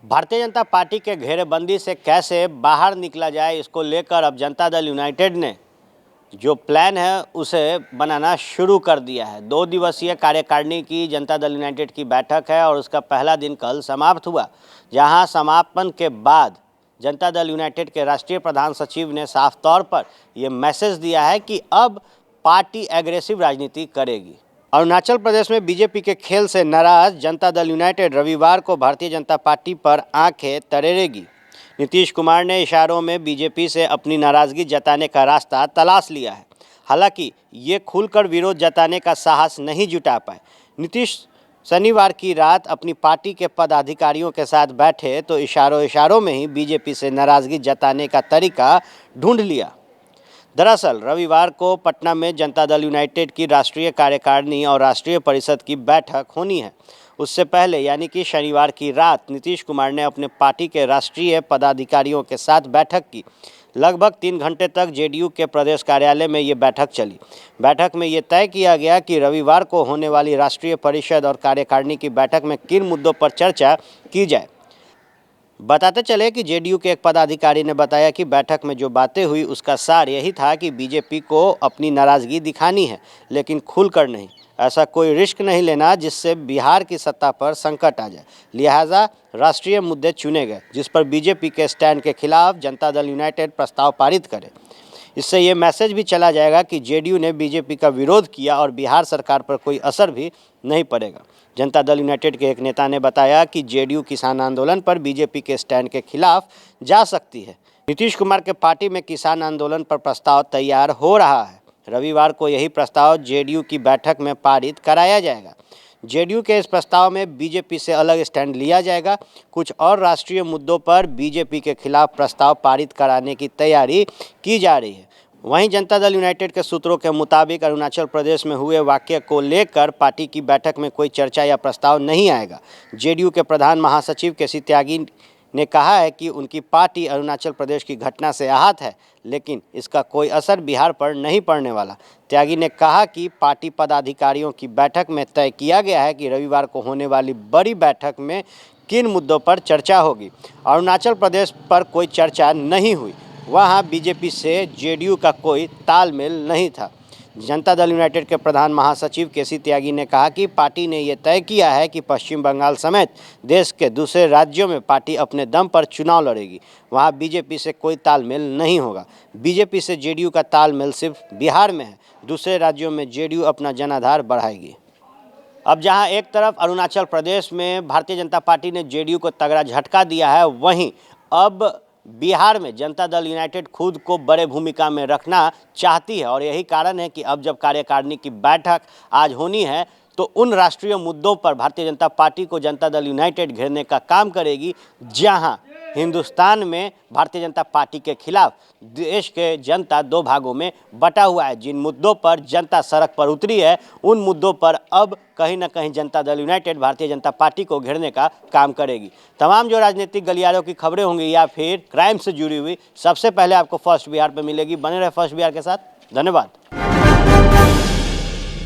Bharatiya Janata party के घेरेबंदी से कैसे बाहर निकला जाए, इसको लेकर अब जनता दल यूनाइटेड ने जो प्लान है उसे बनाना शुरू कर दिया है। 2 दिवसीय कार्यकारिणी की जनता दल यूनाइटेड की बैठक है और उसका पहला दिन कल समाप्त हुआ, जहां समापन के बाद जनता दल यूनाइटेड के राष्ट्रीय प्रधान सचिव ने साफ तौर पर यह मैसेज दिया है कि अब पार्टी एग्रेसिव राजनीति करेगी। अरुणाचल प्रदेश में बीजेपी के खेल से नाराज जनता दल यूनाइटेड रविवार को भारतीय जनता पार्टी पर आंखें तरेरेगी। नीतीश कुमार ने इशारों में बीजेपी से अपनी नाराजगी जताने का रास्ता तलाश लिया है। हालांकि ये खुलकर विरोध जताने का साहस नहीं जुटा पाए। नीतीश शनिवार की रात अपनी पार्टी के पदाधिकारियों के साथ बैठे तो इशारों में ही बीजेपी से नाराजगी जताने का तरीका ढूंढ लिया। दरअसल रविवार को पटना में जनता दल यूनाइटेड की राष्ट्रीय कार्यकारिणी और राष्ट्रीय परिषद की बैठक होनी है। उससे पहले यानी कि शनिवार की रात नीतीश कुमार ने अपने पार्टी के राष्ट्रीय पदाधिकारियों के साथ बैठक की। लगभग 3 घंटे तक जेडीयू के प्रदेश कार्यालय में ये बैठक चली। बैठक में ये तय किया गया कि रविवार को होने वाली राष्ट्रीय परिषद और कार्यकारिणी की बैठक में किन मुद्दों पर चर्चा की जाए। बताते चले कि जेडीयू के एक पदाधिकारी ने बताया कि बैठक में जो बातें हुई उसका सार यही था कि बीजेपी को अपनी नाराज़गी दिखानी है, लेकिन खुलकर नहीं। ऐसा कोई रिस्क नहीं लेना जिससे बिहार की सत्ता पर संकट आ जाए। लिहाजा राष्ट्रीय मुद्दे चुने गए जिस पर बीजेपी के स्टैंड के खिलाफ जनता दल यूनाइटेड प्रस्ताव पारित करे। इससे ये मैसेज भी चला जाएगा कि जेडीयू ने बीजेपी का विरोध किया और बिहार सरकार पर कोई असर भी नहीं पड़ेगा। जनता दल यूनाइटेड के एक नेता ने बताया कि जेडीयू किसान आंदोलन पर बीजेपी के स्टैंड के खिलाफ जा सकती है। नीतीश कुमार के पार्टी में किसान आंदोलन पर प्रस्ताव तैयार हो रहा है। रविवार को यही प्रस्ताव जेडीयू की बैठक में पारित कराया जाएगा। जेडीयू के इस प्रस्ताव में बीजेपी से अलग स्टैंड लिया जाएगा। कुछ और राष्ट्रीय मुद्दों पर बीजेपी के खिलाफ प्रस्ताव पारित कराने की तैयारी की जा रही है। वहीं जनता दल यूनाइटेड के सूत्रों के मुताबिक अरुणाचल प्रदेश में हुए वाकये को लेकर पार्टी की बैठक में कोई चर्चा या प्रस्ताव नहीं आएगा। जेडीयू के प्रधान महासचिव केसी त्यागी ने कहा है कि उनकी पार्टी अरुणाचल प्रदेश की घटना से आहत है, लेकिन इसका कोई असर बिहार पर नहीं पड़ने वाला। त्यागी ने कहा कि पार्टी पदाधिकारियों की बैठक में तय किया गया है कि रविवार को होने वाली बड़ी बैठक में किन मुद्दों पर चर्चा होगी। अरुणाचल प्रदेश पर कोई चर्चा नहीं हुई, वहाँ बीजेपी से जेडीयू का कोई तालमेल नहीं था। जनता दल यूनाइटेड के प्रधान महासचिव केसी त्यागी ने कहा कि पार्टी ने यह तय किया है कि पश्चिम बंगाल समेत देश के दूसरे राज्यों में पार्टी अपने दम पर चुनाव लड़ेगी। वहाँ बीजेपी से कोई तालमेल नहीं होगा। बीजेपी से जेडीयू का तालमेल सिर्फ बिहार में है। दूसरे राज्यों में जेडीयू अपना जनाधार बढ़ाएगी। अब जहां एक तरफ अरुणाचल प्रदेश में भारतीय जनता पार्टी ने जेडीयू को तगड़ा झटका दिया है, वहीं अब बिहार में जनता दल यूनाइटेड खुद को बड़े भूमिका में रखना चाहती है और यही कारण है कि अब जब कार्यकारिणी की बैठक आज होनी है तो उन राष्ट्रीय मुद्दों पर भारतीय जनता पार्टी को जनता दल यूनाइटेड घेरने का काम करेगी, जहां हिंदुस्तान में भारतीय जनता पार्टी के खिलाफ देश के जनता 2 भागों में बटा हुआ है। जिन मुद्दों पर जनता सड़क पर उतरी है, उन मुद्दों पर अब कहीं ना कहीं जनता दल यूनाइटेड भारतीय जनता पार्टी को घेरने का काम करेगी। तमाम जो राजनीतिक गलियारों की खबरें होंगी या फिर क्राइम से जुड़ी हुई, सबसे पहले आपको फर्स्ट बिहार पर मिलेगी। बने रहे फर्स्ट बिहार के साथ। धन्यवाद।